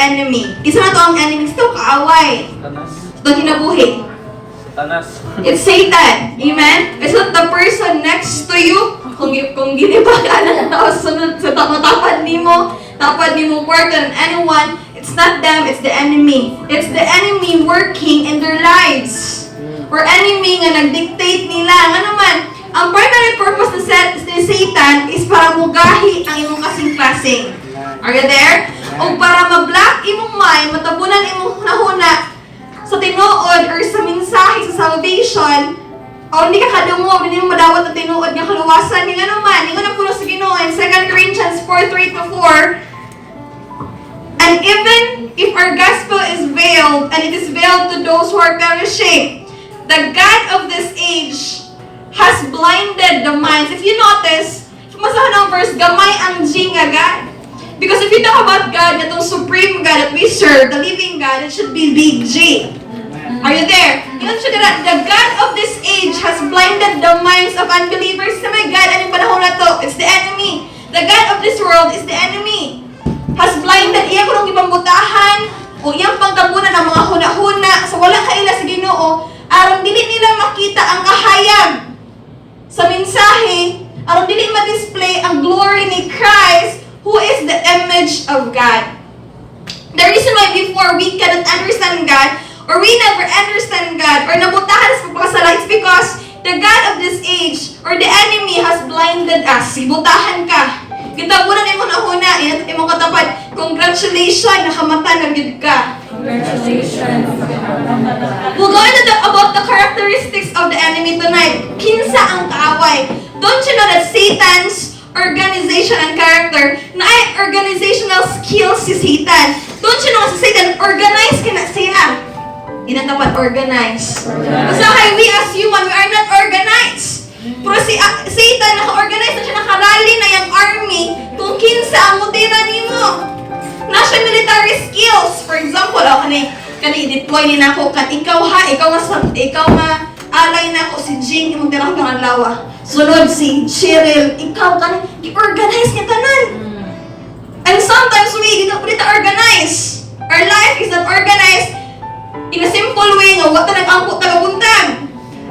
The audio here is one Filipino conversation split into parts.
enemy. Isa na to ang enemy. Ito, kaaway. Ito, kinabuhi. It's Satan. Amen? It's not the person next to you. Kung ginibagaan na sunod sa tapad ni mo work on anyone, it's not them, it's the enemy. It's the enemy working in their lives. Or enemy nga nag-dictate nila. Nga naman, ang primary purpose ni Satan is para mugahi ang imong kasing-klasing. Are you there? O para ma-block imong mind, matabunan imong hunahuna sa tinuod or sa mensahe sa salvation, o hindi ka kadungog, hindi mo madawat na tinuod nga kaluwasan, nga naman, nga na puno sa Ginoo in 2 Corinthians 4:3-4, and even if our gospel is veiled, and it is veiled to those who are perishing, the God of this age has blinded the minds. If you notice, masahan ang verse, gamay ang G nga God. Because if you talk about God, itong supreme God that we serve, the living God, it should be big G. Are you there? Yun siya na, the God of this age has blinded the minds of unbelievers. Sa may God, anong panahon na to? It's the enemy. The God of this world is the enemy. Has blinded, iya ko nung ipambutahan, o iyang pangtabunan ng mga huna-huna, sa walang kaila sa Ginoo, aron dili nila makita ang kahayag sa mensahe, aron dili ma-display ang glory ni Christ, who is the image of God. The reason why before we cannot understand God, or we never understand God, or nabutahan sa pagkasala, it's because the God of this age, or the enemy has blinded us. Ibutahan ka. Gitabunan mo na huna, imong katapat, congratulations, nakamata na gid ka. Congratulations. We'll go into about the characteristics of the enemy tonight. Kinsa ang kaaway. Don't you know that Satan's organization and character, na ay organizational skills si Satan. Don't you know si Satan, organize ka na siya. Inatapat, organize. Kasi we as human, we are not organized. Pero si Satan, naka-organize na siya, nakarally na yung army kung kinsa ang mutira nimo. Nasa military skills. For example, i-deploy na ako, ikaw nga alay na ako si Jing, imong tirang pangalawa. Sunod si Cheryl, ikaw i-organize niya tanan. And sometimes we don't organize. Our life is not organized in a simple way nga wata nag-angkot tagabuntag.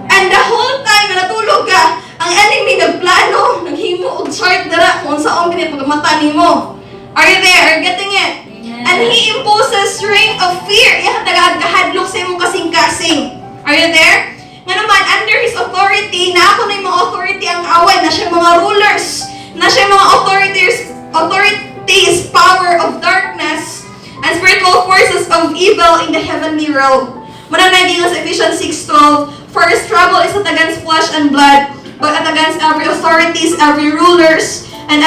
And the whole time na natulog ka, ang enemy nagplano, naghimo og chart dara kung saan ganit pagmata nimo. Are you there? Are you getting it? And he imposes reign of fear. Iya kahadlok sa imong kasing-kasing. Are you there? Nga naman, under his authority, na ako na yung mga authority ang away, na siya mga rulers, na siya mga authorities, power of darkness, and spiritual forces of evil in the heavenly realm. Muna naging sa Ephesians 6:12, for his trouble is not against flesh and blood, but against every authorities, every rulers, and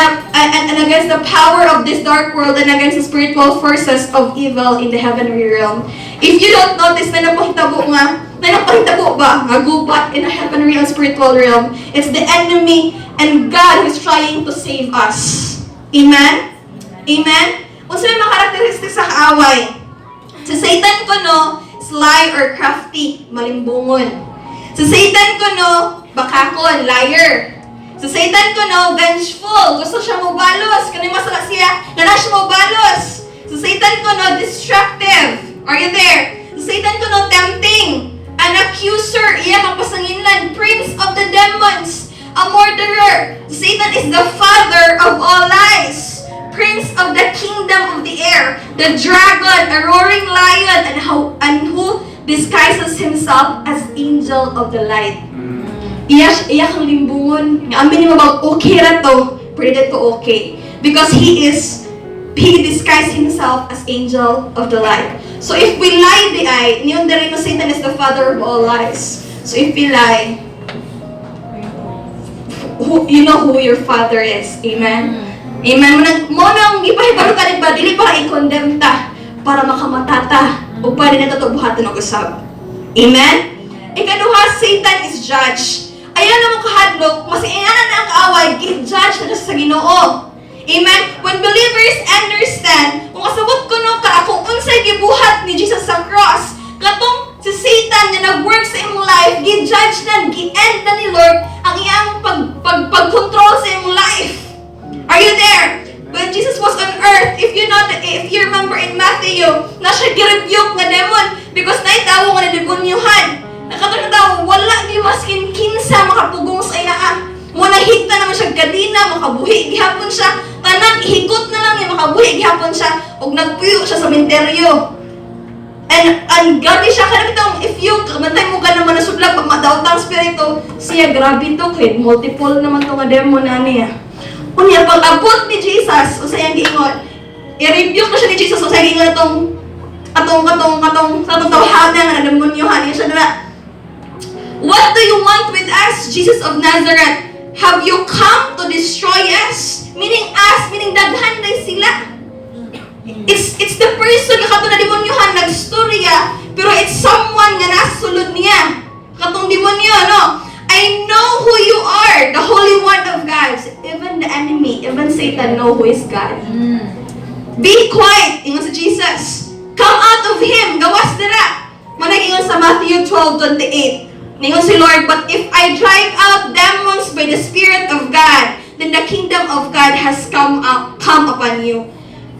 against the power of this dark world, and against the spiritual forces of evil in the heavenly realm. If you don't notice, may napahitabo ba? Magubat in the heavenly and spiritual realm. It's the enemy and God who is trying to save us. Amen? Amen? Kung sila mga characteristics sa kaaway, si Satan ko no, sly or crafty, malimbungon. Si Satan ko no, bakakon, liar. Si Satan ko no, vengeful, gusto siya mabalos. Kanang masala siya, na siya mabalos. Si Satan ko no, destructive. Are you there? Si Satan ko no, tempting. An accuser, iya magpasanginlan, prince of the demons, a murderer. Satan is the father of all lies, prince of the kingdom of the air, the dragon, a roaring lion, and who disguises himself as angel of the light. Iya kang limbungon. Amin mo ba, okay ra to, pwede to okay. Because he disguised himself as angel of the light. So if we lie di ay, niyon diri no Satan is the father of all lies. So if we lie, you know who your father is. Amen? Amen? Mo nang ipahibalo ka ba, dili para i-condemn ta, para makamatata, o pwede na ito buhatan ng usab. Amen? Ikaduha, Satan is judge. Ayan na mo kahadlok, mas iyanan na ang kaaway, gi-judge na sa Ginoo. Amen? When believers understand, kung kasabot ko no ka, kung unsay gibuhat ni Jesus sa cross, katong si Satan na nag-work sa imong life, gi-judge na, gi-end na ni Lord ang iyang pag-control sa imong life. Are you there? When Jesus was on earth, if you remember in Matthew Matthew, na siya girebuke nga demon because naitawo nga na demonyuhan. Nakatulog daw, wala di maskin kinsa makapugong sa iya. Muna hita naman siya kadina, makabuhi, gihapon siya. Tanan, ihikot na lang niya, makabuhi, gihapon siya. Og nagpuyo siya sa menteryo. And grabe siya, kaya itong, if you, kamantay mo ka naman na sudlag, pag madautang spirito, siya grabe to, kaya multiple naman to nga demon na niya. Unya, pag abot ni Jesus, o sa iyang giingon, i-rebuke na siya ni Jesus, o sa iyang giingon katong tawhanan na demonyohan niya siya na, what do you want with us, Jesus of Nazareth? Have you come to destroy us? Meaning us, meaning daghan na sila. It's the person nga katong na demonyohan nagstorya, pero it's someone nga nasulod niya. Katong demonyo, no? I know who you are, the Holy One of God. Even the enemy, even Satan know who is God. Be quiet, ingon sa Jesus. Come out of him, gawas dira. Manag-ingon sa Matthew 12:28. Ningon si Lord, but if I drive out demons by the Spirit of God, then the kingdom of God has come upon you.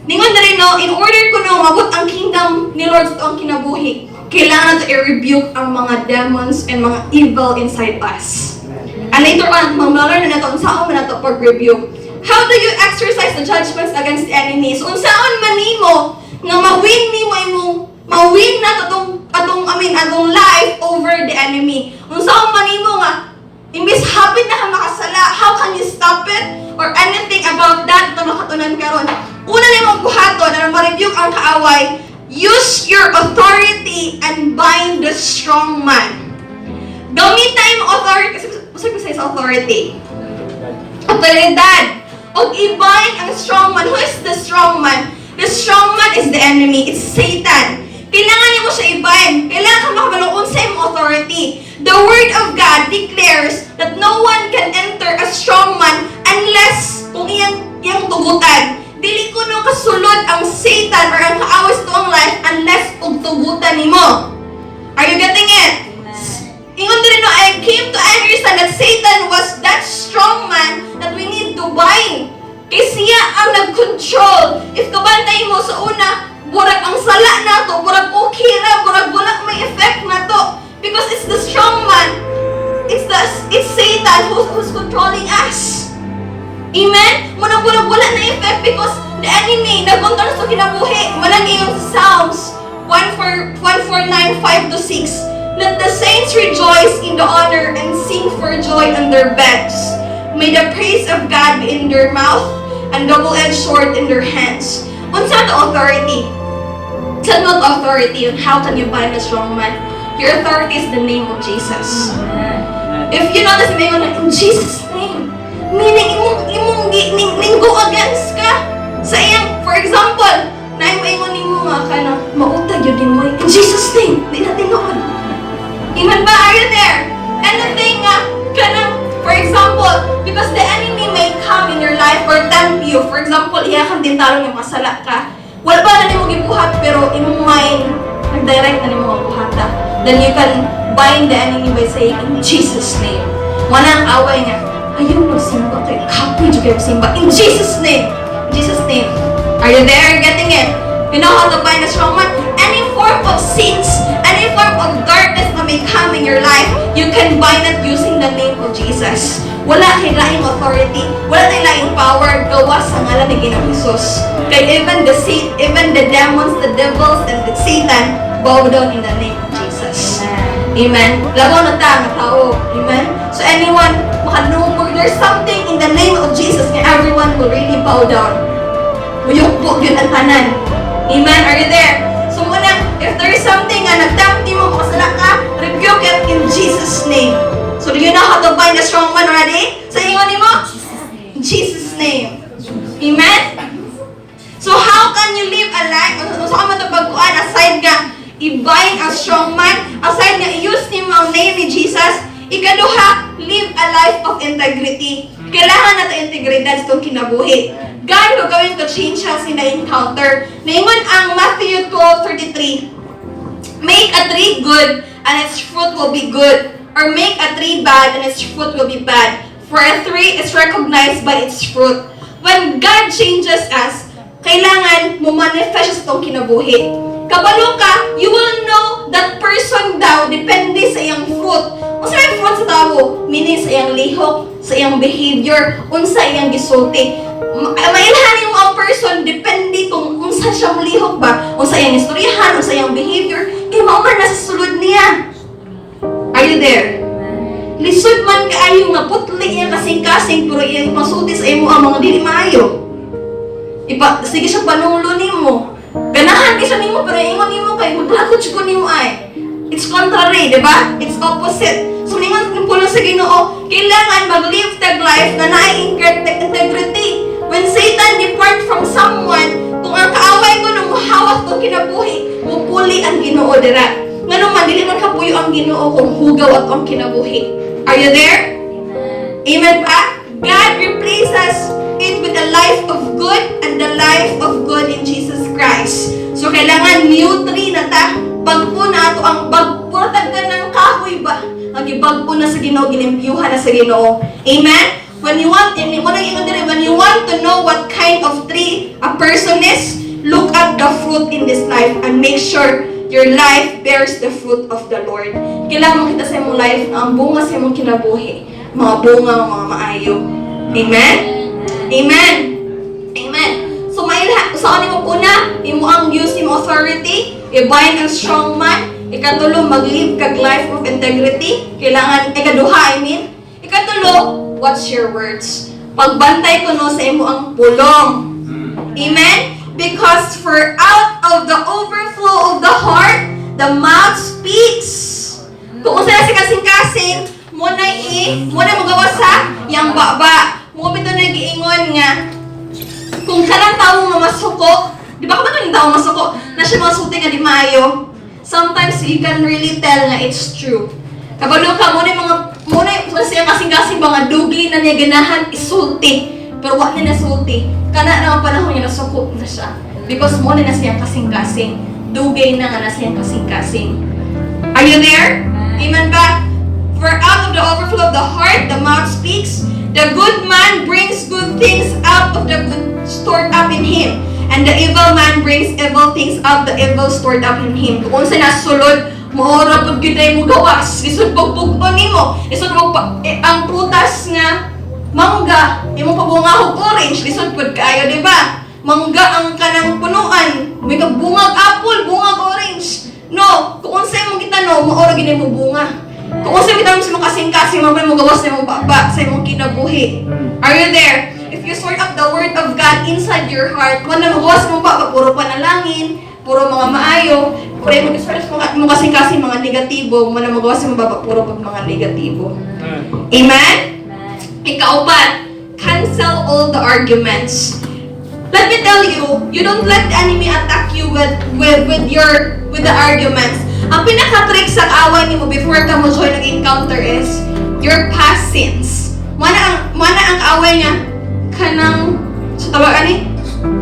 Ningon na rin, no, in order ko na umabot ang kingdom ni Lord sa ang kinabuhi, kailangan natin i-rebuke ang mga demons and mga evil inside us. And later on, mamalalar na nato, unsaon man nato pag-rebuke. How do you exercise the judgments against the enemies? Unsaon man nimo nga mawin nimo imong mawin na atong life over the enemy. Unsaon man nimo nga imbis hapit na ka makasala, how can you stop it? Or anything about that ito makatunan karon. Una nimong buhaton na ma-rebuke ang kaaway, use your authority and bind the strong man. Gamit na imong authority, kasi sa authority. Autoridad. O i-bind ang strong man. Who is the strong man? The strong man is the enemy. It's Satan. Kailangan niyo mo siya i-bind. Kailangan ka makabalong sa imong authority. The Word of God declares that no one can enter a strong man unless kung iyang tugutan. Dili ko nung kasulod ang Satan or ang kaawis to ang life unless kung tugutan nimo. Are you getting it? Ingon din no, I came to understand that Satan was that strong man that we need to bind. Kaya siya ang nag-control. If kabantay mo sa una, burag ang sala na to, burag okay na, burag wala may effect na to. Because it's the strong man. It's Satan who's controlling us. Amen? Muna burag wala na effect because the enemy nag-control sa kinabuhi. Malagi yung Psalms 149:5-6. Let the saints rejoice in the honor and sing for joy on their beds. May the praise of God be in their mouth and double-edged sword in their hands. Unsa the authority? It's not authority on how can you bind a strong man. Your authority is the name of Jesus. If you notice, may in Jesus' name. Meaning, imong go against ka. Sa iyang, for example, naingon nimo nga ka na, mautag yun din mo. In Jesus' name, di natin noon. Amen ba? Are you there? Anything for example, because the enemy may come in your life or tempt you. For example, kang tintarong yung masala ka. Wala ba na nimo gibuhat pero imong mind nag-direct na nimo mabuhata. Then you can bind the enemy by saying, in Jesus' name. Wala ang away nga. Ayaw magsimba kayo. Kapoy dyan kayo magsimba. In Jesus' name. In Jesus' name. Are you there? Getting it? You know how to bind a strong man? Any form of sins, any form of darkness na may come in your life, you can bind it using the name of Jesus. Wala kay laing authority, wala kay laing power, gawas sa ngalan ni Ginoong Jesus. Kaya even the demons, the devils, and the Satan bow down in the name of Jesus. Amen. Labaw na ta, nga tao. Amen. So anyone, makanumog, there's something in the name of Jesus na everyone will really bow down. Muyukbo yun ang tanan. Amen? Are you there? So muna, if there is something na nag-tempt mo, makasala ka, rebuke it in Jesus' name. So do you know how to bind a strong man already? Sa ingon mo? In Jesus' name. Amen? So how can you live a life? So ka matapagkuhan, aside nga, i-bind a strong man, aside nga, i-use nimo ang name ni Jesus, ikaduha, live a life of integrity. Kailangan natin integridad sa itong kinabuhi. God will going to change us in the encounter. Naingon ang Matthew 12:33. Make a tree good and its fruit will be good. Or make a tree bad and its fruit will be bad. For a tree is recognized by its fruit. When God changes us, kailangan mo manifest sa itong kinabuhi. Kabalo ka, you will know that person daw depende sa iyang fruit. Unsa may fruit sa tao? Meaning sa iyang lihok, sa iyang behavior, unsa iyang gisulti. Mailhanin mo ang person depende kung unsa siyang lihok ba, unsa iyang istoryahan, unsa iyang behavior, kay mao man nasa sulod niya. Are you there? Lisod man kaayo nga putli iyang kasing-kasing pero iyang pasulti sa imo ang mga dili maayo. Sige siya panunglo nimo. Ganahan ka siya nimo pero ingon nimo kay maglakot siya nimo ay. It's contrary, di ba? It's opposite. So ningon pulo sa Ginoo, kailangan mag-live tag life na naay integrity. When Satan depart from someone, kung ang kaaway ko nung mahawak kong kinabuhi, mupuli ang Ginoo dira. Ngano man dili man kapuyo ang Ginoo kung hugaw at ang kinabuhi. Are you there? Amen pa? God replaces it with a life of good and the life of good in Jesus Christ. So kailangan new tree na ta. Bagpo na ato ang bagpurtag ka ng kahoy ba? Ang ibagpo na sa Ginoo, ginimpyuhan na sa Ginoo. Amen? When you want to know what kind of tree a person is, look at the fruit in this life and make sure your life bears the fruit of the Lord. Kailangan makita sa imong life ang bunga sa imong kinabuhi. Mga bunga, mga maayo. Amen? Amen. Amen. So, saan mo una? Imo ang use imo authority. I-bind ang strong man. Ikatulo, mag-live kag life of integrity. Kailangan, ikaduha, Ikatulo, watch your words. Pagbantay ko no sa imo ang pulong. Amen? Because for out of the overflow of the heart, the mouth speaks. Kung usa na si kasing-kasing, muna magawa sa yang baba. Mo bito nag-iingon nga kung kanang tao nga masuko, di ba kapag yung tao masuko, na siya masuti nga di maayo, sometimes you can really tell nga it's true. Kabalo ka, muna siya kasing-kasing mga dugli na niya ganahan isulti, pero wak niya nasulti. Kana na ang panahon niya nasuko na siya. Because muna na siya kasing-kasing. Dugay na nga na siya kasing-kasing. Are you there? Amen ba? For out of the overflow of the heart, the mouth speaks. The good man brings good things out of the good stored up in him. And the evil man brings evil things out the evil stored up in him. Kung sa nasulod, maora pag kita mo gawas. Isod pagpugton nimo. Isod ang prutas nga mangga, imong pabungahog orange, lisod pud kaayo, di ba? Mangga ang kanang punuan, may bungag apple, bungag orange. No, kung unsay imong gitano, maora gid mo bunga. Kung unsay kita mo kasing-kasing, mabay mo gawas sa imong baba, sa imong kinabuhi. Are you there? If you sort up the word of God inside your heart, kung na magawas mo baba, puro panalangin, puro mga maayo, puro mo disperse mo kasing-kasing mga negatibo, kung na magawas mo baba, puro pag mga negatibo. Amen? Ikaupat, cancel all the arguments. Let me tell you, you don't let the enemy attack you with the arguments. Ang pinaka-trick sa away nimo before ka mo join ng encounter is your past sins. Mana ang away niya kanang sa tawag ani?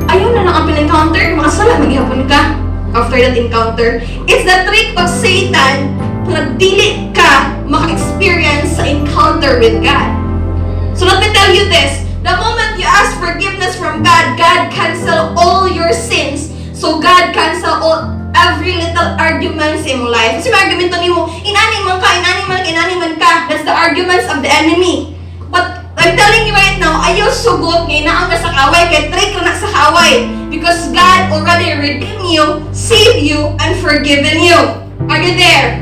Ayaw na lang ang pin-encounter, makasala maghihapon ka after that encounter. It's the trick of Satan na dili ka maka-experience sa encounter with God. So let me tell you this, the moment you ask forgiveness from God, God cancel all your sins. So God cancel every little arguments in your life. Kasi may argumento ni mo, inani man ka. That's the arguments of the enemy. But I'm telling you right now, ayaw sugot ngayon na ang sa kaway, kaya trick na sa kaway. Because God already redeemed you, saved you, and forgiven you. Are you there?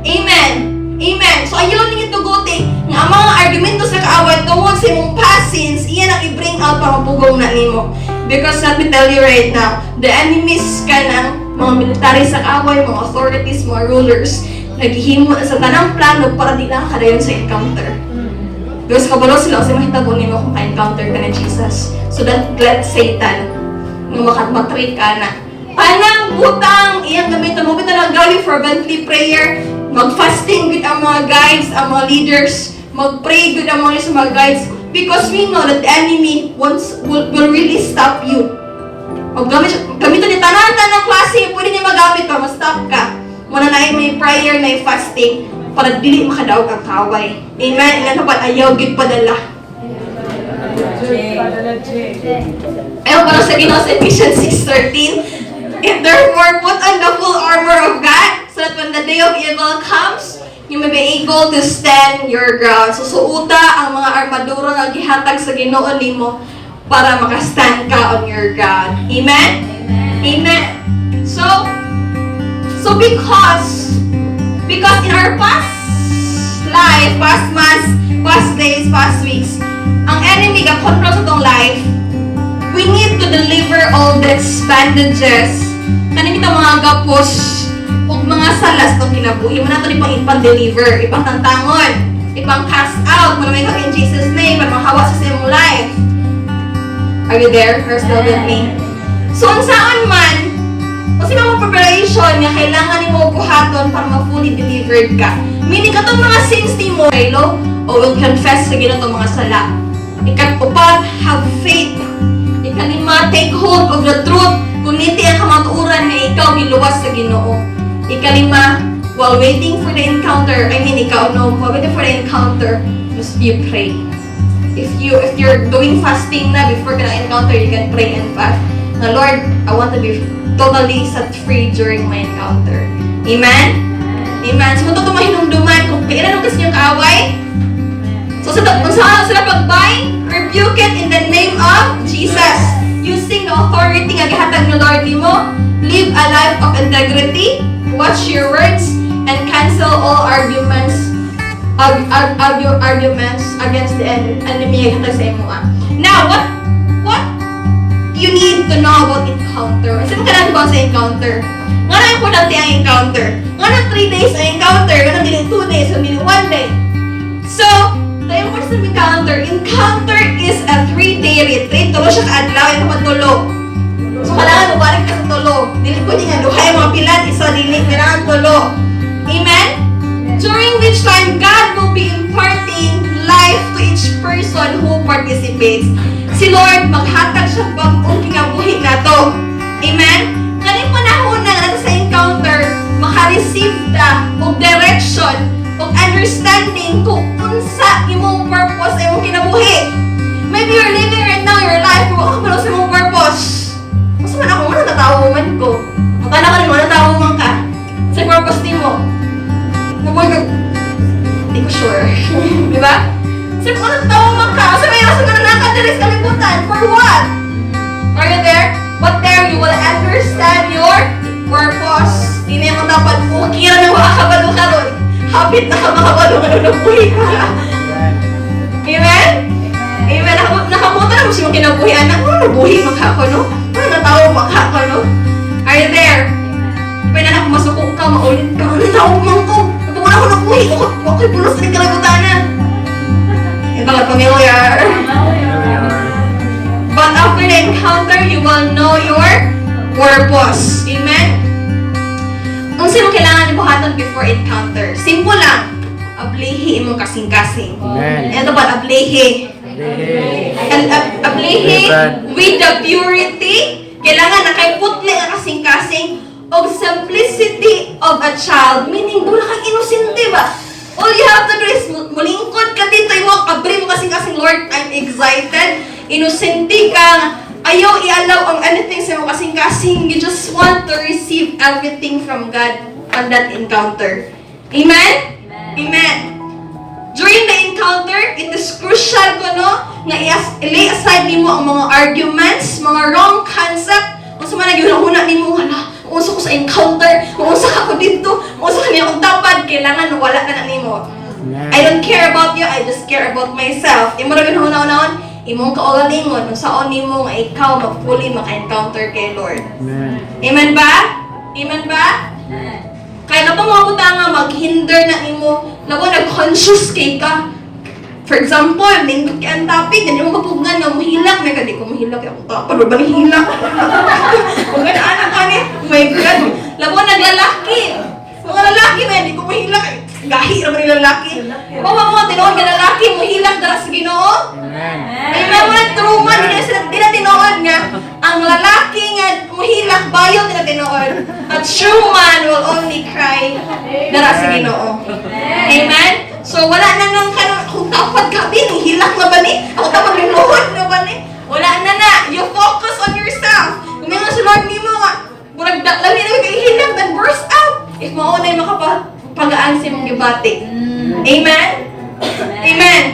Amen. Amen. So ayaw nang ituguti nga ang mga argumento sa kaaway tungod sa imong past sins, iyan ang i-bring out para mapugong na nimo. Because let me tell you right now, the enemies ka ng mga military sa kaaway, mga authorities, mga rulers, naghihimo sa tanang plano para di lang kadayon sa encounter. Because kabalo sila kasi mahitago nimo kung ka-encounter ka na Jesus. So that let Satan nga makatmatrik ka na. Panang butang iyang gamitan mo, bitang gawin fervently prayer, mag-fasting with ang mga guides, ang mga leaders, mag-pray with ang mga guides, because we know that the enemy will really stop you. Gamitan ni tanan-tanan klase, pwede niya magamit para ma-stop ka. Muna na may prayer, na fasting, para dili makadaog ang kaway. Amen? Ilan na ba? Ayaw, git padala. Ayaw para sa Ginoo sa Ephesians 6:13. If therefore put on the full armor of God, so that when the day of evil comes, you may be able to stand your ground. So suuta ang mga armadura nga gihatag sa Ginoo nimo para maka-stand ka on your ground. Amen? Amen. So because in our past life, past months, past days, past weeks, ang enemy ga control sa tong life, we need to deliver all the bandages. Kanin kita mga gapos ug mga salas tong kinabuhi mo nato ipang ipang-deliver, ipang-tantangon, ipang-cast out, malamay ka in Jesus name, para mahawa sa imong life. Are you there? Are you still with me? So, saan man, kasi mga preparation nga kailangan nimo buhaton para ma-fully delivered ka. Meaning, katong mga sins ni mo, Raylo, o will confess sa Ginoo tong mga sala. Ikatupat, have faith. Ikalima, take hold of the truth. Kung niti ang kamatuuran nga ikaw hiluwas sa Ginoo. Ikalima, while waiting for the encounter, while waiting for the encounter, you pray. If you're doing fasting na before ka na-encounter, you can pray and fast. Na Lord, I want to be totally set free during my encounter. Amen? Amen. So, kung ito mahinumduman, kung kailan nung kasi yung kaaway, so kung saan sila pag-bind, rebuke it in the name of Jesus. Using the authority nga gihatag ng Lord nimo, live a life of integrity, watch your words, and cancel all arguments against the enemy nga sa imo. Now, what you need to know about encounter? Kasi magkailan ba sa encounter? Nga na importante ang encounter. Nga na 3 days ang encounter, nga na dili 2 days, nga dili 1 day. So, the importance of encounter. Encounter is a 3-day retreat. Tulo siya kaadlaw, ito patulo. So, kailangan mabalik ka sa tulo. Dili ko nga duhay mga pilat, isa dili, kailangan tulo. Amen? During which time, God will be imparting life to each person who participates. Si Lord, maghatag siya bagong kinabuhi na to. Amen? Ngayon panahon na natin sa encounter, makareceive ka og direction, og understanding kung unsa imong purpose imong kinabuhi. Maybe you're living right now your life, kung ako sa imong purpose. Kasi man ako, natatawa man ko. Matala ka rin mo, natatawa man ka. Sa purpose ni mo. Hindi ko sure. Di ba? Kasi kung natatawa man ka, kasi may asa ka na nakadalis kalibutan. For what? Are you there? But there you will understand your purpose. Hindi mo dapat kukira ng makakabalo ka ron. Habit na ka makabalo ka ron ng buhay ka. Amen? Amen. Nakamuta na mo siya kinabuhi. Anak mo, nabuhi makako, no? Ano natawa makako, no? Are you there? Pwede na masuko ka, maulit ka. Ano tawag man ko? Napagod ako ng buhay ko. Ako'y pulos na kalagutan. Ito ka familiar. But after the encounter, you will know your purpose. Amen? Kung sino kailangan ibuhatan before encounter? Simple lang. Ablihi imong kasing-kasing. Amen. Ito ba? Ablihi. And ablihi with the purity. Kailangan nakaiputli ang kasing-kasing of simplicity of a child. Meaning, mula kang inosente ba? All you have to do is mulingkod ka dito. Abri mo kasing-kasing, Lord, I'm excited. Inosente ka. Ayaw i-allow ang anything sa mo kasing-kasing. You just want to receive everything from God on that encounter. Amen? Amen. During the encounter, it is crucial ko, no, na i-lay aside nimo ang mga arguments, mga wrong concept. Kung sa mga nag-una nimo, unsa ko sa encounter, unsa ka ko dito, unsa ka niya kung tapad, kailangan wala ka na nimo. I don't care about you, I just care about myself. Imo ra gihuna-unahon, imong kaugalingon, kung saan nimo nga ikaw mag-fully maka-encounter kay Lord. Amen. Amen ba? Amen ba? Kaya na itong mga butanga, maghinder na nimo, labo nag-conscious kay ka. For example, nindot ka ang topic, ganyan mo kapugngan nga muhilak, may kadi ko muhilak, ako tapad, ba ba hilak? Kung gana-anak ka ni, oh my God, labo naglalaki. Mga lalaki, may di ko muhilak, gahi naman yung lalaki. Bawa mga tinood ka lalaki, muhilak dara sa Ginoo. Amen. Ay mga truma, di na tinood nga, ang lalaki nga muhilak, bayo di na tinood. A true man will only cry dara sa Ginoo. Amen? So, wala na nang kung dapat gabi, hilak na ba ni? Ako dapat limuhod na ba ni? Wala na. You focus on yourself. Kung may nga si Lord ni mo nga, murag lami na kayo hilak, then burst out. If mauna yung makapagaan sa mong gibati. Amen? Amen.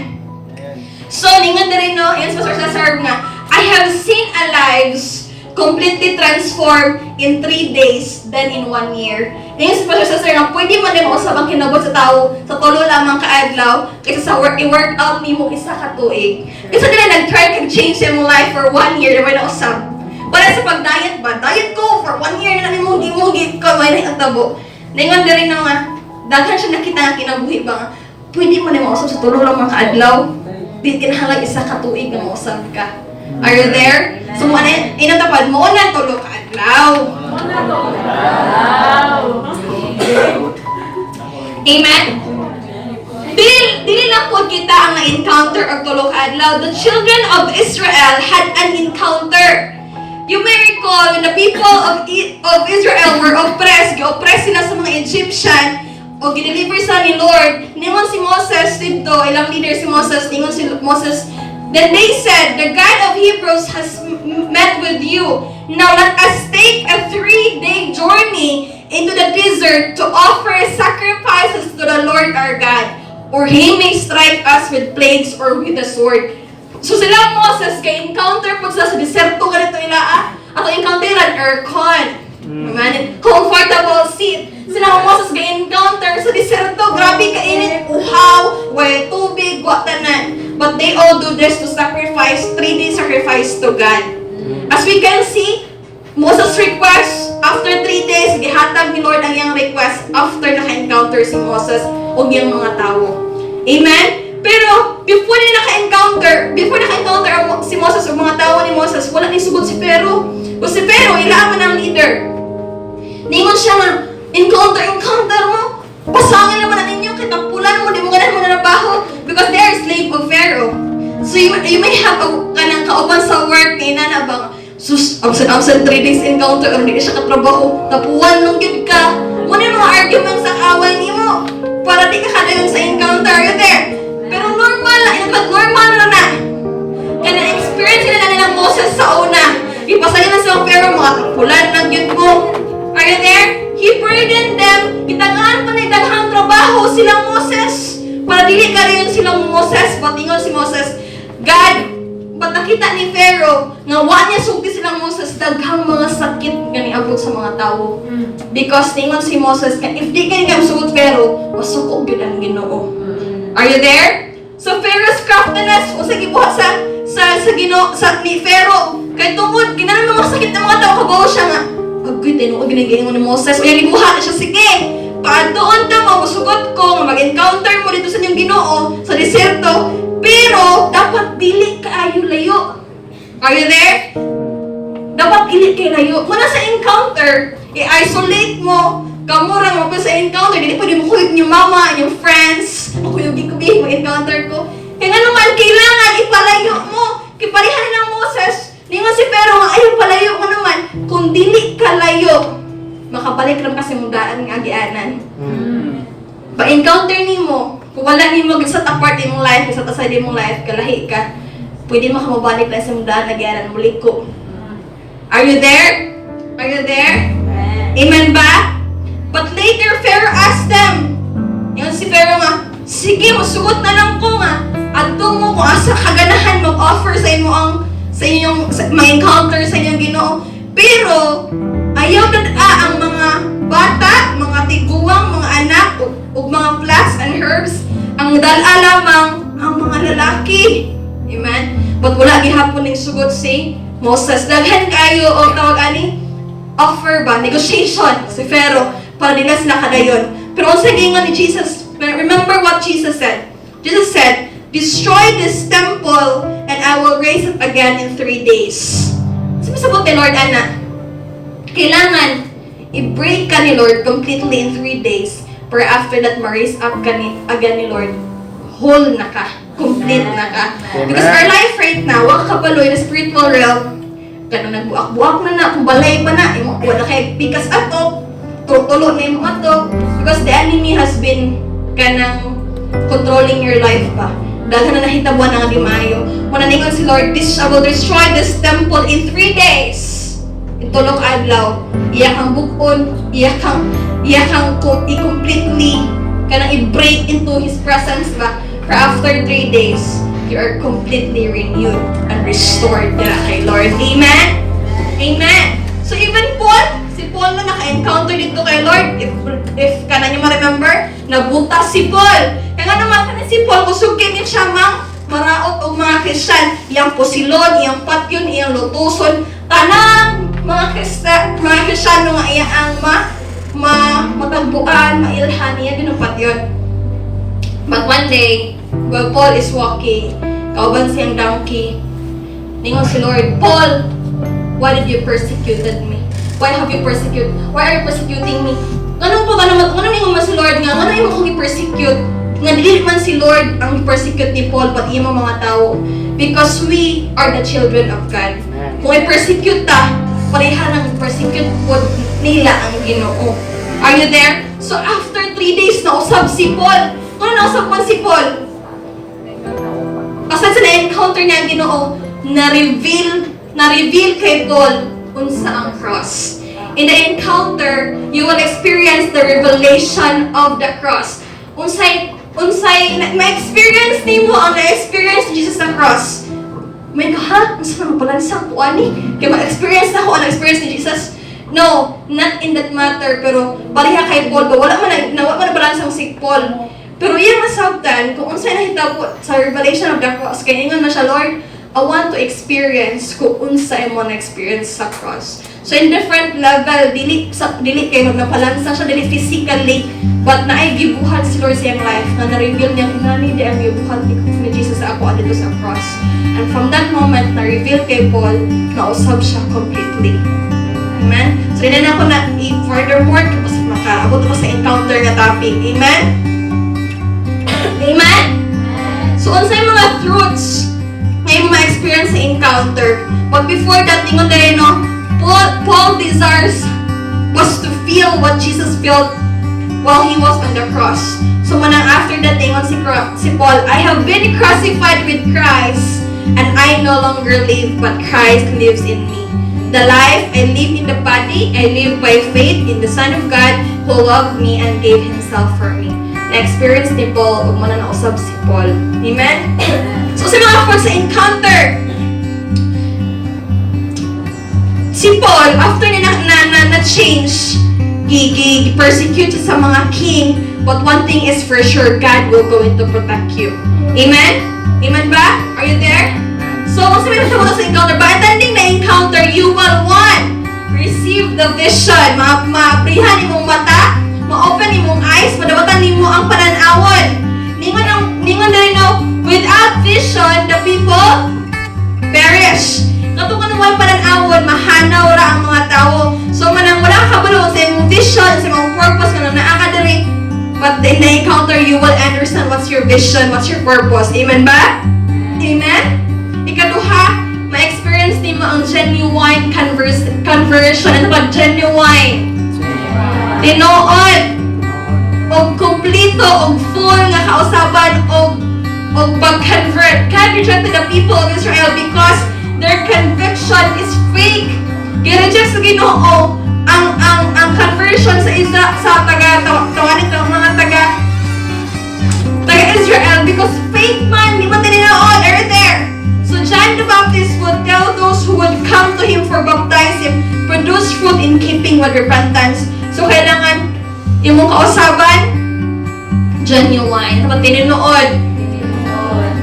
So, ningan na rin, no? Yan sa Pastor Cesar nga, I have seen a lives completely transformed in 3 days than in 1 year. Ngayon sa Pastor Cesar nga, pwede man din usab ang kinabot sa tao sa tulo lamang kaadlaw kaysa sa i-workout ni mo isa ka tuig. Kasi nila nag-try kag change yung life for 1 year, naman na usab. Para sa pag-diet ba? Diet ko for 1 year na namin ko, may naitabo. Ningan na rin nga, daghan siya nakita nga kinabuhi ba nga, pwede mo na mausap sa tulo lamang kaadlaw. Di kinahanglan isa ka tuig na mausap ka. Are you there? So, inatapad mo na tulo ka adlaw. Amen? Dili lang po kita ang na-encounter ang tulo ka adlaw. The children of Israel had an encounter. You may recall when the people of Israel were oppressed, gi-oppress sila sa mga Egyptian, o giniliver sa ni Lord, ningon si Moses dito, ilang leader si Moses, ningon si Moses, then they said, the God of Hebrews has met with you. Now let us take a 3-day journey into the desert to offer sacrifices to the Lord our God, or He may strike us with plagues or with the sword. So sila Moses, kay-encounter po sa deserto ganito ila ato encounteran aircon. Comfortable seat. Sila Moses ga-encounter sa deserto, grabe kainit, uhaw, way tubig, watanan. But they all do this to sacrifice, 3-day sacrifice to God. As we can see, Moses' request, after 3 days, gihatag ni Lord ang iyang request after naka-encounter si Moses o iyang mga tao. Amen? Pero, before naka-encounter si Moses o mga tao ni Moses, wala ni sugod si Pharaoh. O si Pharaoh, ilaaman ang leader. Ningon siya nga, encounter mo. Pasangin naman na ninyo, kitapulan mo, di mo ganan mo na nabaho. Because they are slave of Pharaoh. So you may have kanang kauban sa work, kaya na bang, sus, absent 3 days encounter, or hindi siya katrabaho, tapuan nung yun ka. Muna yung mga arguments sa away ni mo. Para di ka kadayon sa encounter, are you there? Pero normal na. Kaya na-experience nila nilang Moses sa una. Ipasaya na silang Pharaoh, mga tapulan ng yun mo. Are you there? He burdened them. Itangaan pa na idaghang trabaho silang Moses. Para dili ka rin silang Moses. Batingon si Moses, God, ba't nakita ni Pharaoh nga wa niya sugdi silang Moses, daghang mga sakit ganiabot sa mga tao. Because tingon si Moses, if di ka niya sugod Pharaoh, masukog yun ang Ginoo. Are you there? So Pharaoh's craftiness, o sige buhat sa ni Pharaoh, kay tungod, ginanan mga sakit ng mga tao, kabaw siya nga, agoy, tinuod ginagayon ni Moses, o yan ibuhat na siya, sige, paandoon ka mo, masugot ko, mag-encounter mo dito sa inyong Ginoo, sa deserto, pero, dapat dili kaayo layo. Are you there? Dapat dili kayo layo. Muna sa encounter, i-isolate mo, kamura mo pa sa encounter, dili pwede mo kuyog yung mama, yung friends, kuyogin ko bihin, mag-encounter ko. Kaya nga naman, kailangan ipalayo mo. Kipalihan ng Moses, ningon si Pharaoh nga, ayaw palayo mo naman. Kung dili ka layo, makabalik lang kasi mudaan ng agianan. Pa-encounter ni mo, kung wala ni mo set apart imong life, set aside imong life, kalahi ka, pwede mo kamabalik lang sa mudaan na agianan, muliko. Are you there? Are you there? Amen ba? But later, Pharaoh asked them, yun si Pharaoh nga, sige, masugot na lang ko nga, adto mo kung asa kaganahan mag-offer sa inyong ma-encounter sa inyong Ginoo. Pero, ayaw na ang mga bata, mga tiguang, mga anak, ug mga plants and herbs, ang dala lamang ang mga lalaki. Amen? But wala gihapon ning sugod si Moses. Daghan kayo o tawag ani offer ba, negotiation si Pharaoh para nila sila kadayon. Pero unsa gingon ni Jesus? Remember what Jesus said. Jesus said, destroy this temple and I will raise it again in 3 days. Sabi sa ni Lord, ana, kailangan i-break ka ni Lord completely in 3 days. Pero after that, ma-raise up ka again ni Lord. Whole na ka. Complete na ka. Because our life right now, wag ka baloy na spiritual realm. Ganun nagbuak-buak na, kung balay pa na, wala kay pikas ato, tutulo na yung ato. Because the enemy has been kanang controlling your life ba? Daghan na nahitabuan nga di maayo. Muna ningon si Lord, I will destroy this temple in 3 days. Itulog adlaw. Iya kang bukon, iya kang i-completely kanang i-break into His presence ba? For after 3 days, you are completely renewed and restored na kay Lord. Amen? Amen. So even si Paul na naka-encounter dito kay Lord, if kanan niyo ma-remember, nabutas si Paul. Kaya nga naman kanan si Paul, kusugin niya siya maraot o mga Kristiyan, iyang posilon, iyang patyon, iyang lutuson, tanang mga Kristiyano nga iya ang matagbuan, mailhan niya, ganun patyon. But one day, while Paul is walking, kauban siyang donkey, ningon si Lord, Paul, why did you persecuted me? Why are you persecuting me? Ganun ningon man si Lord nga, ganun yung kong i-persecute. Nga dili man si Lord ang i-persecute ni Paul, but iya mga tao. Because we are the children of God. Kung i-persecute ta, pareha ng persecute po nila ang Ginoo. Are you there? So after 3 days, nausab si Paul. Ano nausab man si Paul? Kasi sa na-encounter niya ang Ginoo, na-reveal kay Paul unsa ang cross. In the encounter, you will experience the revelation of the cross. Unsay ma-experience nimo ang na-experience ni Jesus sa cross. May ha? Unsa man mabalansa ko ani? Kaya ma-experience na ko ang experience ni Jesus. No, not in that matter, pero baliha kay Paul, wala man balansa si Paul. Pero iyang masabtan, kung unsay nahitabo sa revelation of the cross, kaya ingon na siya, Lord, I want to experience kung unsay mo na-experience sa cross. So in different level, dili kayo napalansa siya, dili physically, but naay gibuhat si Lord sa iyang life, na na-reveal niya, inani di ang gibuhat ni Jesus sa ako dito sa cross. And from that moment, na-reveal kay Paul, nausab siya completely. Amen? So hindi na ako na furthermore, tapos makaabot ako sa encounter nga topic. Amen? Amen? So unsay mga truths ngayon ma-experience sa encounter. But before that, tingon dahil Paul desires was to feel what Jesus felt while he was on the cross. So manang after that, tingon si Paul, I have been crucified with Christ, and I no longer live, but Christ lives in me. The life I live in the body, I live by faith in the Son of God who loved me and gave Himself for me. Na-experience ni Paul, huwag mo na nausap si Paul. Amen? So sa mga Paul sa encounter, si Paul, after niya na-change, persecute sa mga king, but one thing is for sure, God will going to protect you. Amen? Amen ba? Are you there? So, kung sabi na sa encounter, by attending the encounter, you will, one, receive the vision. Ma-aprihan imong mata, ma-open imong eyes, madawatan nimo ang pananawon. Ningon na rin without vision, the people perish. Katong naman pananawon, mahanaw ra ang mga tao. So, manang wala ka kabalo sa imong vision, sa imong purpose, kung naakadari. But in the encounter, you will understand what's your vision, what's your purpose. Amen ba? Amen? Ikaduha, ma-experience ni mo ang genuine conversion. Ano ba? Genuine. Tinuod. O kumplito, o full nga kausaban, o pag-convert. Can't reject the people of Israel because their conviction is fake. Gi-reject sa Ginoo ang conversion sa tawanin ng mga taga-Israel because fake man, di mo tininood, are there? So John the Baptist would tell those who would come to him for baptism, produce fruit in keeping with repentance. So kailangan imong kausaban, genuine. Dapat tininood.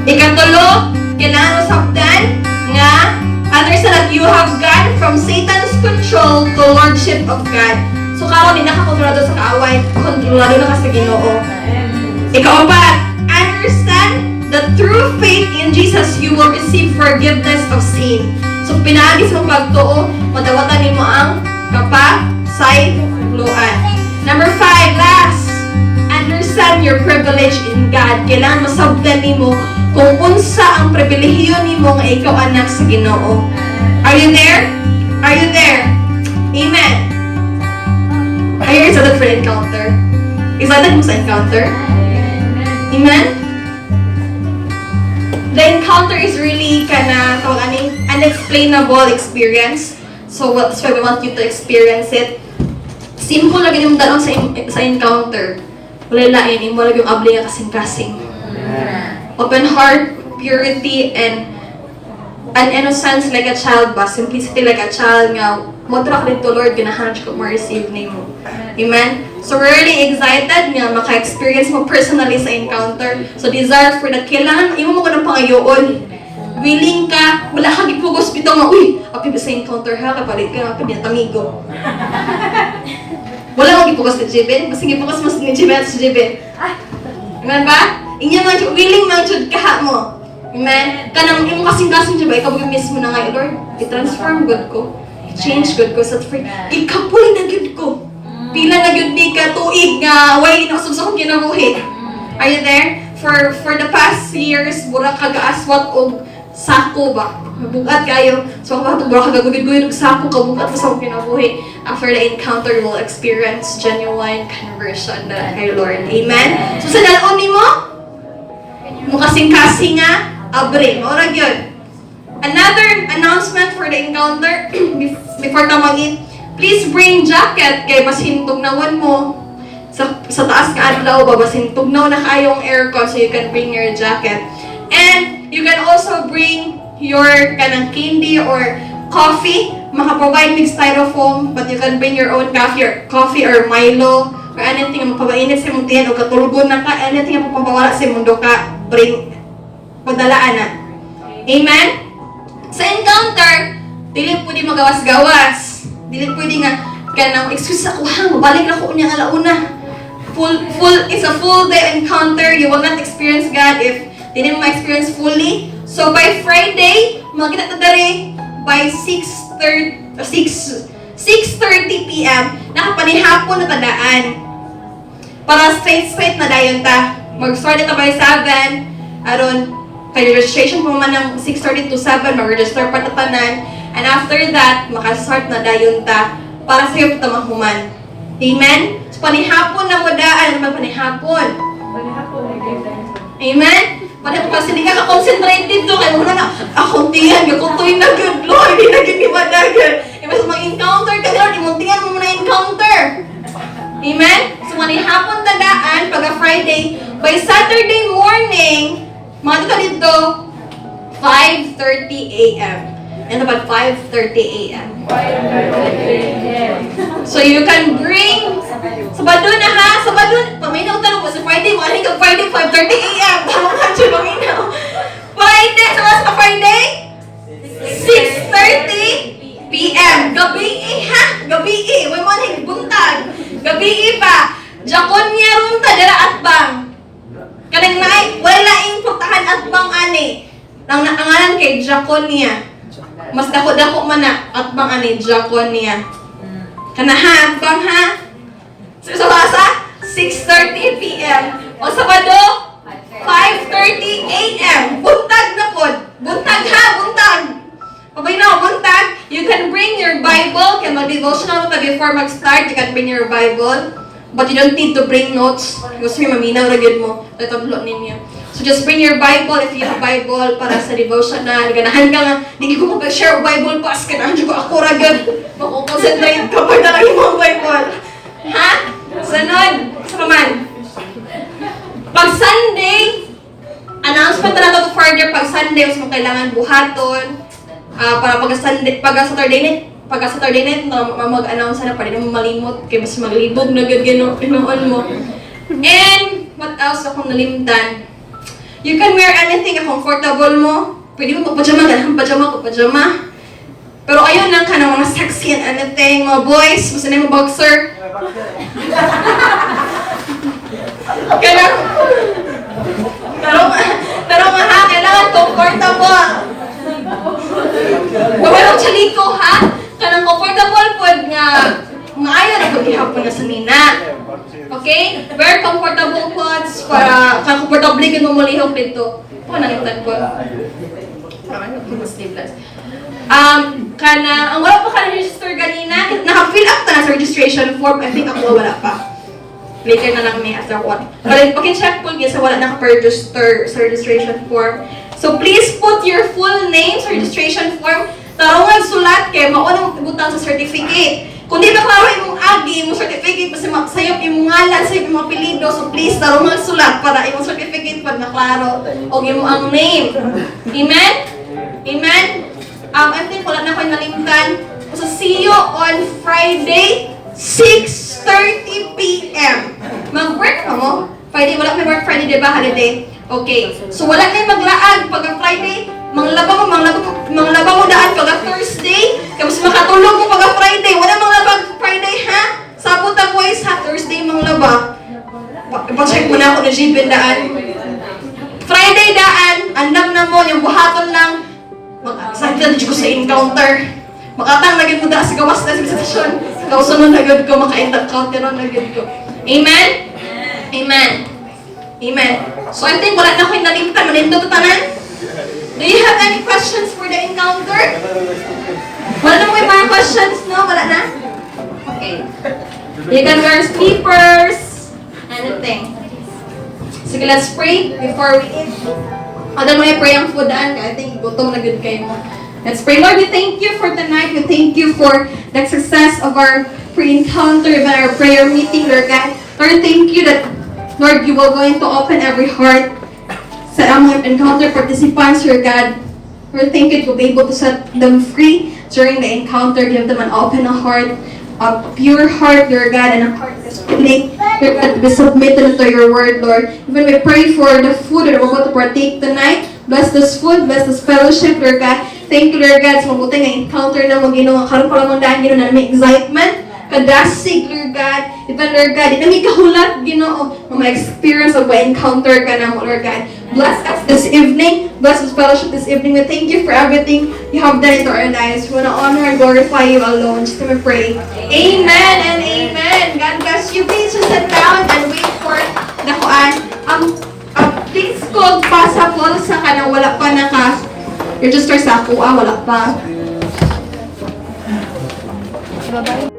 Ikatulo, kailangan usabdan nga understand that you have gone from Satan's control to lordship of God. So karon di nakakontrolado sa kaaway, kontrolado na ka sa Ginoo. Ikaw-apat, understand that through faith in Jesus, you will receive forgiveness of sin. So, pinaagis mong pagtuo, madawatan nimo ang kapasayloan. Number 5, last, understand your privilege in God. Kailangan masabtan nimo kung unsa ang pribilehiyo nimo nga ikaw anak sa Ginoo. Are you there? Are you there? Amen. Are you excited for the encounter? Excited mo sa encounter? Amen? The encounter is really kana unexplainable experience. So that's why we want you to experience it. Simple lang yung dalawang sa encounter. Wala lain, mo lang yung abli nga kasing-kasing. Open heart, purity, and an innocence like a child ba? Simplicity like a child nga. Modra ka dito, Lord, ganahan ko ma-receive name mo. Amen? So we're really excited nga maka-experience mo personally sa encounter. So desire for that. Kailangan, imo mo ko ng pangayoon. Willing ka, wala kang ipugos bito nga, uy, api ba sa encounter ha, kapalit ka, api niya amigo. Wala kang ipugos ni Jibin, basta ipugos mo ni Jibin at si Jibin. Amen ba? Inya mga willing mga jud kaha mo. Amen? Kanang imo kasing-kasing ba, ikaw mismo na nga, Lord, i-transform good ko. I-change good ko sa free. Ikapoy na good ko. Pila na good di ka tuig nga, way nakasog sa akong kinabuhi. Are you there? For the past years, mura kagaaswat og sako ba? Bugat kayo. So ako mura kagagugid-gugid og sako, kabugat sa akong kinabuhi. After the encounter, you will experience genuine conversion na kay Lord. Amen? So sa dalon nimo, mukasing-kasing nga, abre, maura gyud. Another announcement for the encounter before tamagin, please bring jacket kay basin tugnawan mo sa taas ka adlaw ba basin tugnaw na kayong aircon so you can bring your jacket. And you can also bring your kanang candy or coffee. Maka-provide with styrofoam, but you can bring your own coffee or Milo or anything ang mapapainit sa imong tiyan o katulgon na ka, anything ang mapapawala sa imong duka, bring padalaan na. Amen? Sa encounter, dili pwede magawas-gawas. Dili pwede nga, kanang, excuse ako ha, mabalik na ko niya alauna. It's a full day encounter. You will not experience God if dili mo ma-experience fully. So by Friday, magkita ta dere by 6:30 p.m. nakapanihapon na tadaan. Para straight na dayon ta. Mag-start ta by 7. Aron kay registration po man ng 6:30 to 7, mag-register pa tanan. And after that, makastart na dayon ta para sa iyo ta mahuman. Amen? So panihapon na mo daan, naman panihapon. Amen? Panihapon kasi hindi ka concentrated to, kaya muna na, akong tiyan, kakuntuin na good, Lord, hindi na ginibadagan. Iba sa mag-encounter ka, Lord, imuntingan mo muna encounter. Amen? So panihapon na daan, pagka-Friday, by Saturday morning, mga dito, 5:30 a.m. And about 5:30 a.m. So you can bring, Sabado na ha, Sabado, paminaw tanong po sa Friday, maling ka Friday, 5:30 a.m. Tanong ka siya paminaw. Friday, sa Friday? 6:30 p.m. Gabi ha, gabi may maling buntag. Gabi pa, Jakon niya ron ta, dala at bang. Kanang naay, wala ing putahan at bang ani. Nang naangalan kay Jaconia. Mas dako-dako man na at bang ani Jaconia. Kana ha, at bang ha? Sa basa, 6:30 p.m. O Sabado, 5:30 a.m. Buntag na pod. Buntag ha, buntag. Okay na, buntag. You can bring your Bible. Kaya mag-devotional mo before mag-start. You can bring your Bible. But you don't need to bring notes. Gusto mo maminaw ragid mo. Tatablo ninyo. So just bring your Bible if you have Bible para sa devotional. Ganahan ka nga, hindi ko mag-share Bible pass ka na. Ko ako ragid. Makukonsentrate ka pa na lang yung Bible. Ha? Sunod. Sa kaman. Pag Sunday, announcement na nato to further. Pag Sunday, mas mo kailangan buhaton. Para pag Saturday night, mag-announce na pa rin mo malimot. Kaya mas maglibog na ganoon mo. And, what else akong nalimtan? You can wear anything na comfortable mo. Pwede mo pagpajama, ganang pajama. Pero ayun lang ka ng mga sexy and anything, mga boys, gusto na yung boxer. Ganang, pero ha, kailangan comfortable. Gawin chaliko ha? Kanang comfortable po nga maayo na paghihapon na sa nina. Okay? Wear comfortable clothes para comfortable ka mo malihok dito. Ano nangitag ko? Ang wala pa ka na register ganina, naka-fill up ta na sa registration form. I think ako wala pa. later na lang may after one. But paki-check po sa wala naka-register sa registration form. So please put your full name sa registration form. Tarungan sulat kay maunang ibutang sa certificate. Kung di ba klaro imong agi, imong certificate, kasi sayop imong ngalan, sayop imong apelido, so please tarungan sulat para imong certificate pag naklaro o imong ang name. Amen? Amen? I think wala na ko'y nalimtan. So see you on Friday, 6:30 p.m. Mag-work ka mo? Friday, wala may work Friday, diba? Holiday. Okay. So wala na yung maglaag pag Friday, manglaba mo daan pag Thursday, kapag makatulog mo pag Friday, wala manglaba Friday ha? Sabot ang boys ha, Thursday manglaba. Ipacheck mo na ako na jeep daan. Friday daan, andam na mo, yung buhaton lang, mag-excited ko sa encounter. Makatang lagyan mo daan sa gawas na sa stasyon. Kausunod na gud ko, maka-encounter na gud ko. Amen? Amen. Amen. So I think wala na ko yung nalimtan. Manindot tanan? Do you have any questions for the encounter? Wala na mo yung mga questions, no? Wala na? Okay. You can wear slippers. Anything. Sige, let's pray before we eat. Ano mo i-pray ang food daan? I think gutom na good kayo mo. Let's pray. Lord, we thank you for tonight. We thank you for the success of our pre-encounter, even our prayer meeting, Lord God. Lord, thank you that, Lord, you will going to open every heart sa among encounter participants, Lord God. Lord, thank you to be able to set them free during the encounter. Give them an open heart, a pure heart, Lord God, and a heart that's willing, Lord God, to be submitted to your word, Lord. Even we pray for the food that we're going to partake tonight. Bless this food, bless this fellowship, Lord God. Thank you, Lord God, sa mabuting na encounter na mo, Ginoo. Karoon pa lang daan, Ginoo, na may excitement, kadasig, Lord God. Even, Lord God, hindi kahulat, Ginoo, mga experience of encounter ka na mo, Lord God. Bless us this evening. Bless this fellowship this evening. We thank you for everything you have done into our lives. We want to honor and glorify you alone. Just let me pray. Amen and amen. God bless you. Please just sit down and wait for the Quran. Please call possible sa kanang wala pa naka-register sa ako. Wala pa. Bye-bye.